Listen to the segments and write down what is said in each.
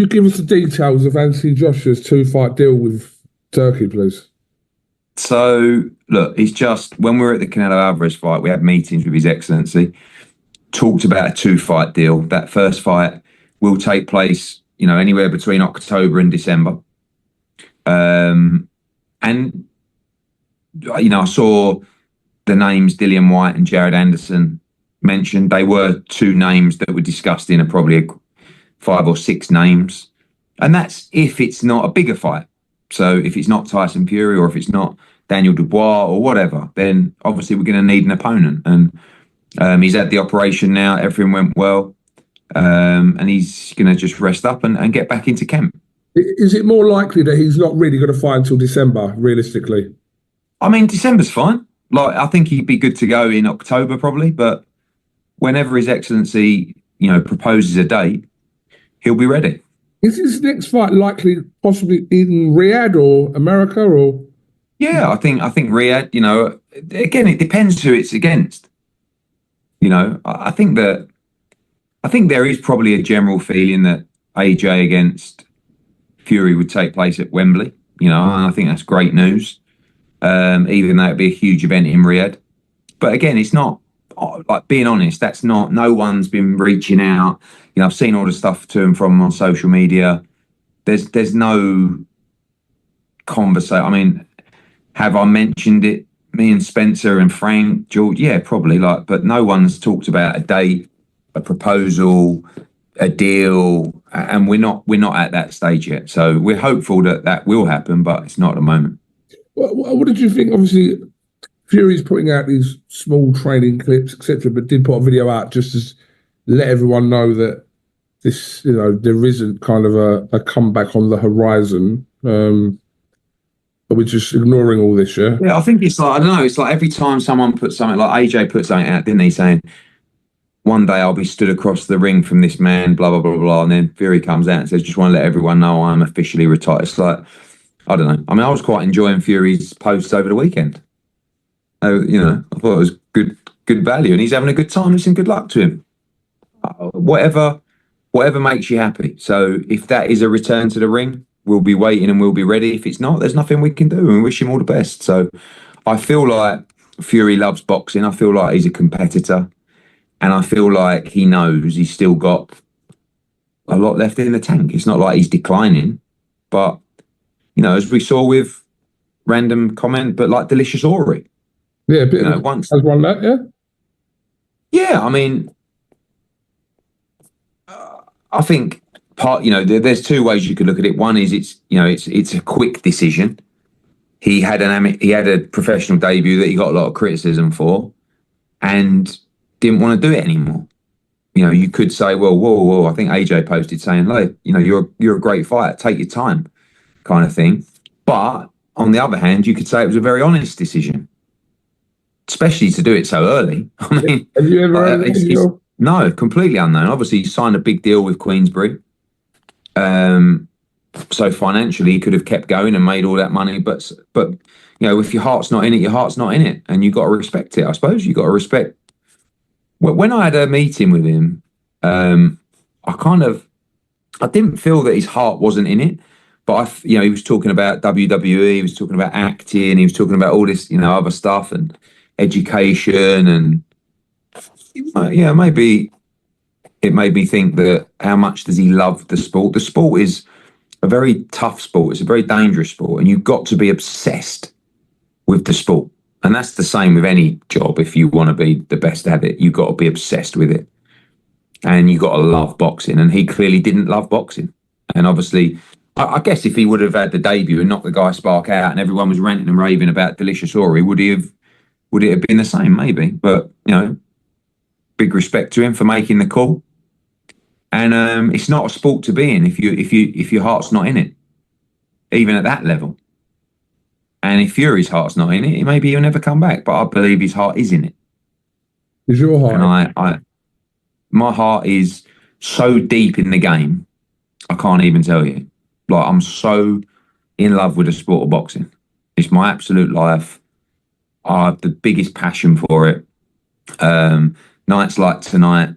you give us the details of Anthony Joshua's 2-fight deal with Turkey, please? So, look, it's just, when we were at the Canelo Alvarez fight, we had meetings with His Excellency, talked about a 2-fight deal. That first fight will take place, anywhere between October and December. And, I saw the names Dillian White and Jared Anderson mentioned. They were 2 names that were discussed in probably 5 or 6 names. And that's if it's not a bigger fight. So if it's not Tyson Fury or if it's not Daniel Dubois or whatever, then obviously we're going to need an opponent. And he's had the operation now. Everything went well. And he's going to just rest up and get back into camp. Is it more likely that he's not really going to fight until December, realistically? I mean, December's fine. Like, I think he'd be good to go in October probably. But whenever His Excellency, proposes a date, he'll be ready. Is his next fight likely possibly in Riyadh or America or? Yeah, I think Riyadh, again, it depends who it's against. I think there is probably a general feeling that AJ against Fury would take place at Wembley, and I think that's great news. Even though it'd be a huge event in Riyadh. But again, it's not, like, being honest, no one's been reaching out. I've seen all the stuff to and from on social media. There's no conversation. I mean, have I mentioned it? Me and Spencer and Frank, George, yeah, probably. But no one's talked about a date, a proposal, a deal, and we're not at that stage yet. So we're hopeful that will happen, but it's not at the moment. What did you think? Obviously, Fury's putting out these small training clips, etc., but did put a video out just to let everyone know that this, there isn't kind of a comeback on the horizon. But we're just ignoring all this, yeah? Yeah, I think it's like, I don't know, it's like every time someone puts something, like AJ put something out, didn't he, saying, one day I'll be stood across the ring from this man, blah, blah, blah, blah, and then Fury comes out and says, just want to let everyone know I'm officially retired. It's like, I don't know. I mean, I was quite enjoying Fury's posts over the weekend. I thought it was good value, and he's having a good time. Listen, good luck to him. Whatever makes you happy. So if that is a return to the ring, we'll be waiting and we'll be ready. If it's not, there's nothing we can do, and we wish him all the best. So I feel like Fury loves boxing. I feel like he's a competitor, and I feel like he knows he's still got a lot left in the tank. It's not like he's declining, but as we saw with random comment, but like Delicious Ori. Yeah, a bit once has won that, yeah? Yeah, I mean, I think there's 2 ways you could look at it. One is it's a quick decision. He had a professional debut that he got a lot of criticism for, and didn't want to do it anymore. You could say, well, whoa. I think AJ posted saying, like, you're a great fighter, take your time, kind of thing. But on the other hand, you could say it was a very honest decision, especially to do it so early. I mean, have you ever heard of this? No, completely unknown. Obviously, he signed a big deal with Queensbury. So financially, he could have kept going and made all that money. But if your heart's not in it, your heart's not in it. And you've got to respect it. I suppose you've got to respect. When I had a meeting with him, I didn't feel that his heart wasn't in it. But he was talking about WWE, he was talking about acting, he was talking about all this, other stuff and education, and maybe it made me think that how much does he love the sport? The sport is a very tough sport. It's a very dangerous sport, and you've got to be obsessed with the sport. And that's the same with any job. If you want to be the best at it, you've got to be obsessed with it, and you've got to love boxing. And he clearly didn't love boxing, and obviously, I guess if he would have had the debut and knocked the guy spark out and everyone was ranting and raving about Delicious Ori, would it have been the same? Maybe. But, big respect to him for making the call. And it's not a sport to be in if your heart's not in it, even at that level. And if Fury's heart's not in it, maybe he'll never come back. But I believe his heart is in it. Is your heart? And my heart is so deep in the game, I can't even tell you. Like, I'm so in love with the sport of boxing. It's my absolute life. I have the biggest passion for it. Nights like tonight,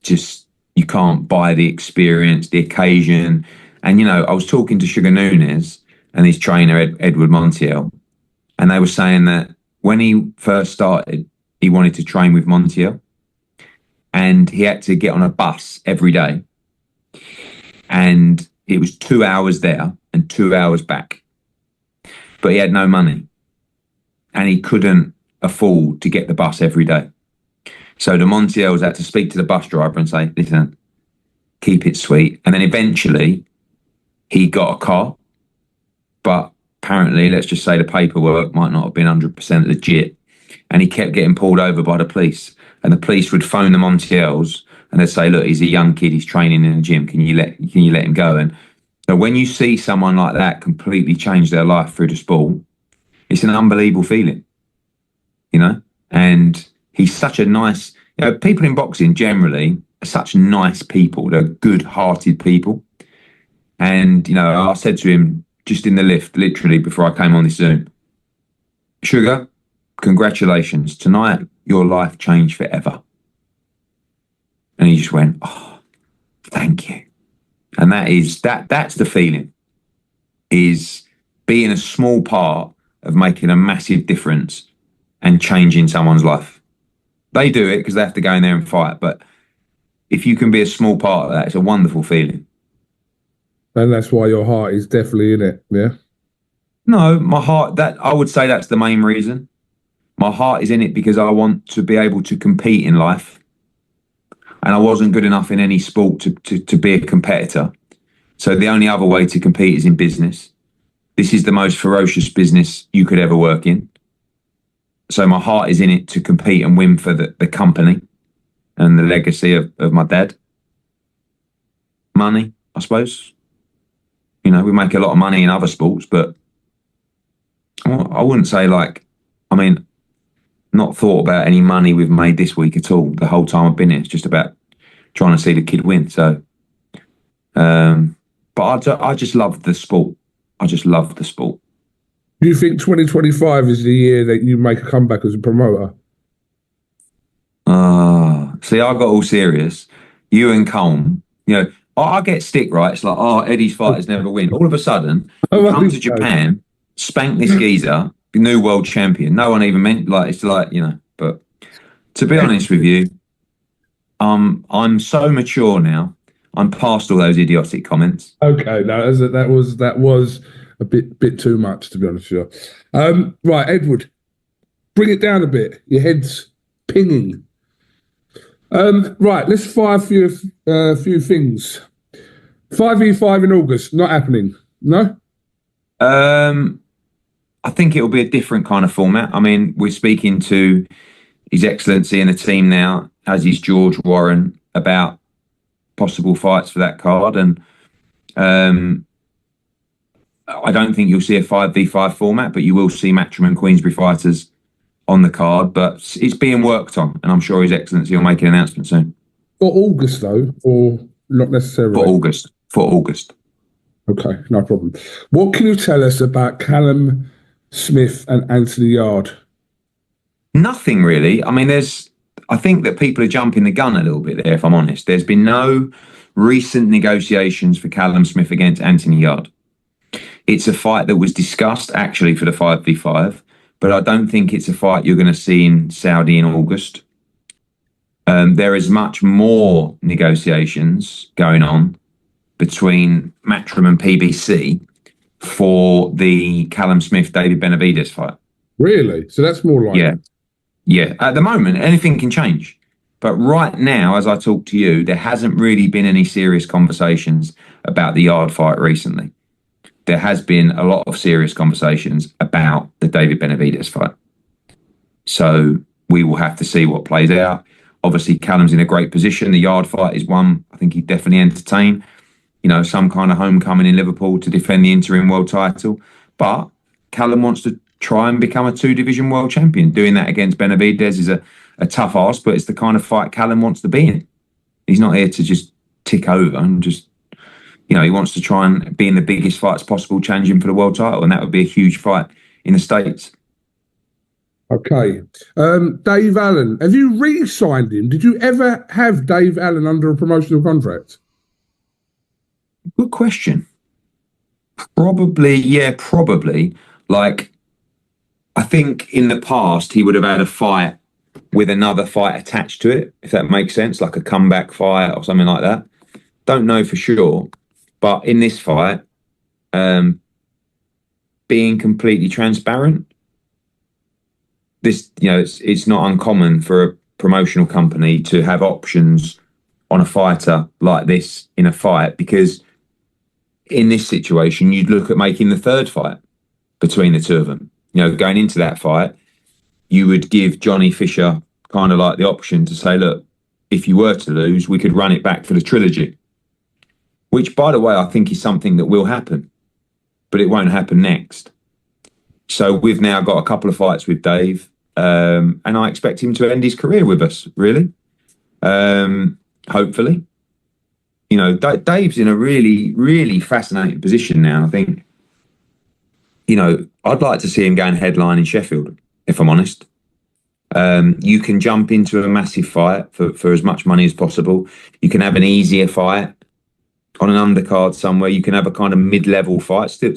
just You can't buy the experience, the occasion. And, you know, I was talking to Sugar Nunes and his trainer, Edward Montiel, and they were saying that when he first started, he wanted to train with Montiel, and he had to get on a bus every day. And it was 2 hours there and 2 hours back. But he had no money, and he couldn't afford to get the bus every day. So the Montiels had to speak to the bus driver and say, listen, keep it sweet. And then eventually he got a car, but apparently, let's just say the paperwork might not have been 100% legit. And he kept getting pulled over by the police. And the police would phone the Montiels and they'd say, look, he's a young kid, he's training in the gym. Can you let him go? And so when you see someone like that completely change their life through the sport, it's an unbelievable feeling, you know? And he's such a nice, you know, people in boxing generally are such nice people. They're good-hearted people. And, you know, I said to him just in the lift, literally before I came on this Zoom, Sugar, congratulations. Tonight, your life changed forever. And he just went, oh, thank you. And that's the feeling, is being a small part of making a massive difference and changing someone's life. They do it because they have to go in there and fight. But if you can be a small part of that, it's a wonderful feeling. And that's why your heart is definitely in it, yeah? No, my heart, that I would say that's the main reason. My heart is in it because I want to be able to compete in life. And I wasn't good enough in any sport to be a competitor. So the only other way to compete is in business. This is the most ferocious business you could ever work in. So my heart is in it to compete and win for the company and the legacy of my dad. Money, I suppose. You know, we make a lot of money in other sports, but I wouldn't say not thought about any money we've made this week at all. The whole time I've been here, it's just about trying to see the kid win. So, but I just love the sport. I just love the sport. Do you think 2025 is the year that you make a comeback as a promoter? See, I got all serious. You and Colm, you know, I get stick, right? It's like, oh, Eddie's fighters never win. All of a sudden, we come to Japan, spank this geezer, new world champion. No one even meant, like, it's like, you know, but to be honest with you, I'm so mature now. I'm past all those idiotic comments. Okay, no, that was a bit too much, to be honest with you. Right, Edward, bring it down a bit. Your head's pinging. Right, let's fire a few things. 5v5 in August, not happening. No? I think it'll be a different kind of format. I mean, we're speaking to His Excellency and the team now, as is George Warren, about possible fights for that card. And I don't think you'll see a 5v5 format, but you will see Matchroom and Queensberry fighters on the card. But it's being worked on, and I'm sure His Excellency will make an announcement soon. For August, though, or not necessarily? For August. For August. Okay, no problem. What can you tell us about Callum Smith and Anthony Yard? Nothing really. I mean, I think that people are jumping the gun a little bit there, if I'm honest. There's been no recent negotiations for Callum Smith against Anthony Yard. It's a fight that was discussed actually for the 5v5, but I don't think it's a fight you're going to see in Saudi in August. There is much more negotiations going on between Matchroom and PBC for the Callum Smith-David Benavidez fight. Really? So that's more like... Yeah. At the moment, anything can change. But right now, as I talk to you, there hasn't really been any serious conversations about the Yard fight recently. There has been a lot of serious conversations about the David Benavidez fight. So we will have to see what plays out. Obviously, Callum's in a great position. The Yard fight is one I think he'd definitely entertain. You know, some kind of homecoming in Liverpool to defend the interim world title. But Callum wants to try and become a two-division world champion. Doing that against Benavidez is a tough ask, but it's the kind of fight Callum wants to be in. He's not here to just tick over and just, you know, he wants to try and be in the biggest fights possible, challenging for the world title, and that would be a huge fight in the States. Okay. Dave Allen, have you re-signed him? Did you ever have Dave Allen under a promotional contract? Good question. Probably, yeah, probably. Like, I think in the past he would have had a fight with another fight attached to it, if that makes sense, like a comeback fight or something like that. Don't know for sure, but in this fight, being completely transparent, it's not uncommon for a promotional company to have options on a fighter like this in a fight, because in this situation, you'd look at making the third fight between the two of them. Going into that fight, you would give Johnny Fisher kind of like the option to say, look, if you were to lose, we could run it back for the trilogy, which, by the way, I think is something that will happen, but it won't happen next. So we've now got a couple of fights with Dave, and I expect him to end his career with us, really. Hopefully. Dave's in a really, really fascinating position now. I think, I'd like to see him going headline in Sheffield, if I'm honest. You can jump into a massive fight for as much money as possible. You can have an easier fight on an undercard somewhere. You can have a kind of mid-level fight, still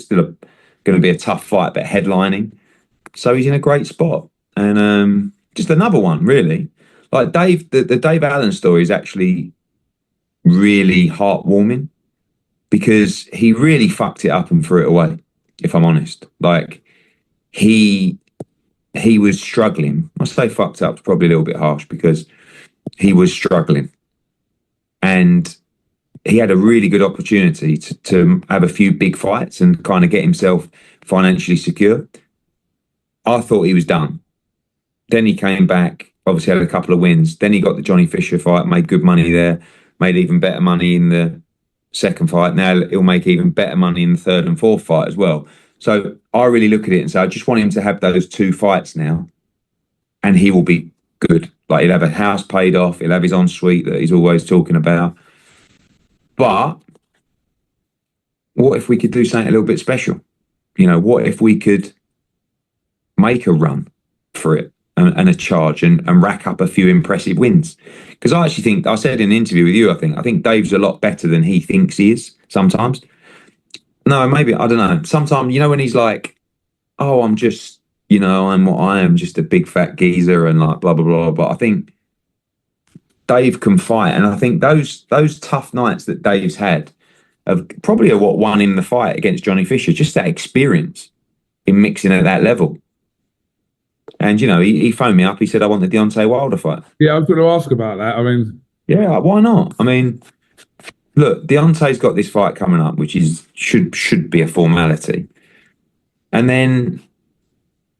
going to be a tough fight, but headlining. So he's in a great spot. And just another one, really. Like Dave, the Dave Allen story is actually really heartwarming, because he really fucked it up and threw it away, if I'm honest. Like, he was struggling. I say fucked up is probably a little bit harsh, because he was struggling. And he had a really good opportunity to have a few big fights and kind of get himself financially secure. I thought he was done. Then he came back, obviously had a couple of wins. Then he got the Johnny Fisher fight, made good money there, made even better money in the second fight. Now he'll make even better money in the third and fourth fight as well. So I really look at it and say, I just want him to have those two fights now, and he will be good. Like, he'll have a house paid off. He'll have his ensuite that he's always talking about. But what if we could do something a little bit special? What if we could make a run for it and a charge and rack up a few impressive wins? Because I actually think, I said in an interview with you, I think Dave's a lot better than he thinks he is sometimes. No, maybe, I don't know. Sometimes, when he's like, oh, I'm just, I'm what I am, just a big fat geezer and like blah, blah, blah. But I think Dave can fight. And I think those tough nights that Dave's had have probably are what won him the fight against Johnny Fisher, just that experience in mixing at that level. And, he phoned me up. He said, I want the Deontay Wilder fight. Yeah, I was going to ask about that. I mean, yeah, why not? I mean, look, Deontay's got this fight coming up, which should be a formality. And then,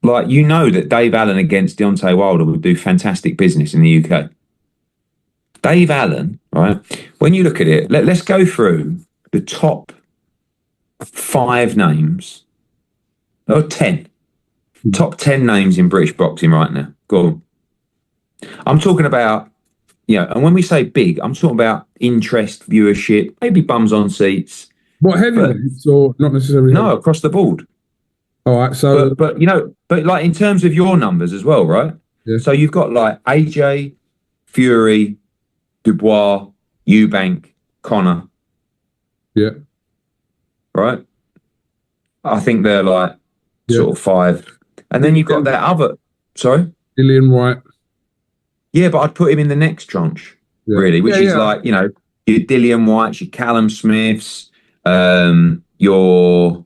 like, that Dave Allen against Deontay Wilder would do fantastic business in the UK. Dave Allen, right? When you look at it, let's go through the top 5 names, or 10. Top 10 names in British boxing right now. Go on. I'm talking about, and when we say big, I'm talking about interest, viewership, maybe bums on seats. What, heavyweights or not necessarily? No, across the board. All right, so but like in terms of your numbers as well, right? Yeah. So you've got like AJ, Fury, Dubois, Eubank, Connor. Yeah. Right? I think they're like sort of 5. And then you've got that other, sorry? Dillian White. Yeah, but I'd put him in the next tranche, really, which is like, your Dillian Whites, your Callum Smiths, your,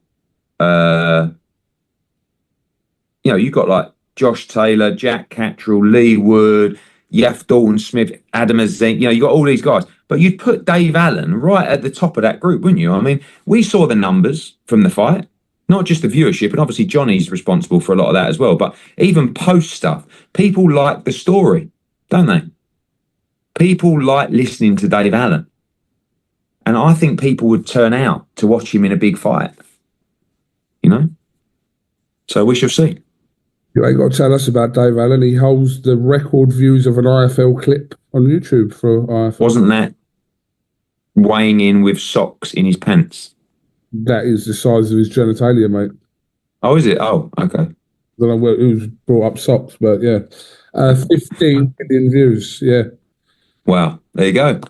you've got like Josh Taylor, Jack Cattrall, Lee Wood, Yaf Dalton Smith, Adam Azine, you got all these guys. But you'd put Dave Allen right at the top of that group, wouldn't you? I mean, we saw the numbers from the fight. Not just the viewership, and obviously Johnny's responsible for a lot of that as well, but even post stuff, people like the story, don't they? People like listening to Dave Allen. And I think people would turn out to watch him in a big fight, So we shall see. You ain't got to tell us about Dave Allen. He holds the record views of an IFL clip on YouTube for IFL. Wasn't that weighing in with socks in his pants? That is the size of his genitalia, mate. Oh, is it? Oh, okay. don't know who's brought up socks, but yeah. 15 million views, yeah. Wow, there you go.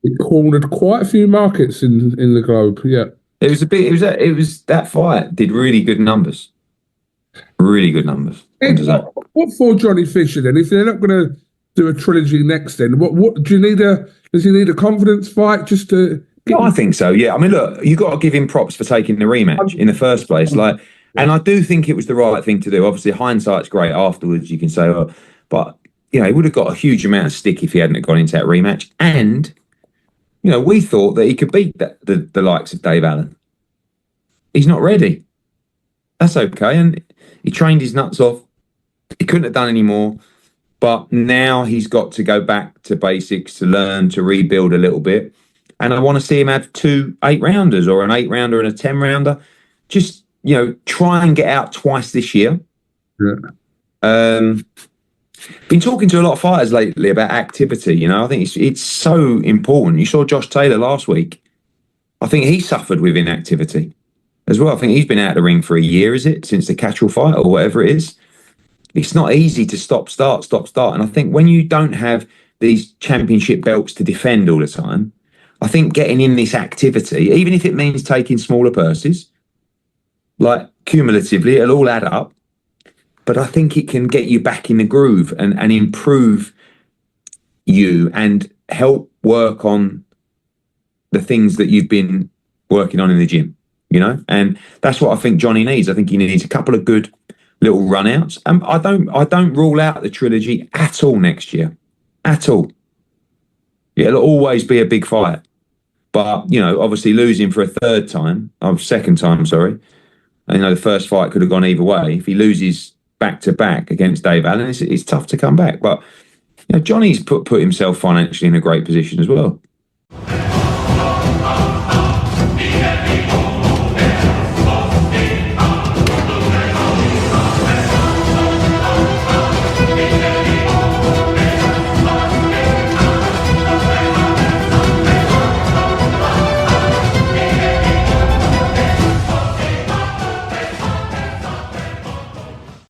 It cornered quite a few markets in the globe, yeah. It was that fight did really good numbers. Really good numbers. Ed, what for Johnny Fisher then? If they're not going to do a trilogy next, then what do you need does he need a confidence fight just to? I think so. Yeah. I mean, look, you got to give him props for taking the rematch in the first place. Like, and I do think it was the right thing to do. Obviously, hindsight's great afterwards. You can say, oh, but he would have got a huge amount of stick if he hadn't gone into that rematch. And we thought that he could beat the likes of Dave Allen. He's not ready. That's okay. And he trained his nuts off. He couldn't have done any more. But now he's got to go back to basics, to learn, to rebuild a little bit. And I want to see him have 2 8-rounders or an 8-rounder and a 10-rounder. Just, try and get out twice this year. Yeah. Been talking to a lot of fighters lately about activity. I think it's so important. You saw Josh Taylor last week. I think he suffered with inactivity as well. I think he's been out of the ring for a year, is it? Since the Catchall fight or whatever it is. It's not easy to stop, start. And I think when you don't have these championship belts to defend all the time, I think getting in this activity, even if it means taking smaller purses, like cumulatively, it'll all add up. But I think it can get you back in the groove and improve you and help work on the things that you've been working on in the gym, And that's what I think Johnny needs. I think he needs a couple of good little run-outs. I don't rule out the trilogy at all next year. At all. Yeah, it'll always be a big fight. But, obviously losing for a second time, sorry. And, the first fight could have gone either way. If he loses back-to-back against Dave Allen, it's tough to come back. But Johnny's put himself financially in a great position as well.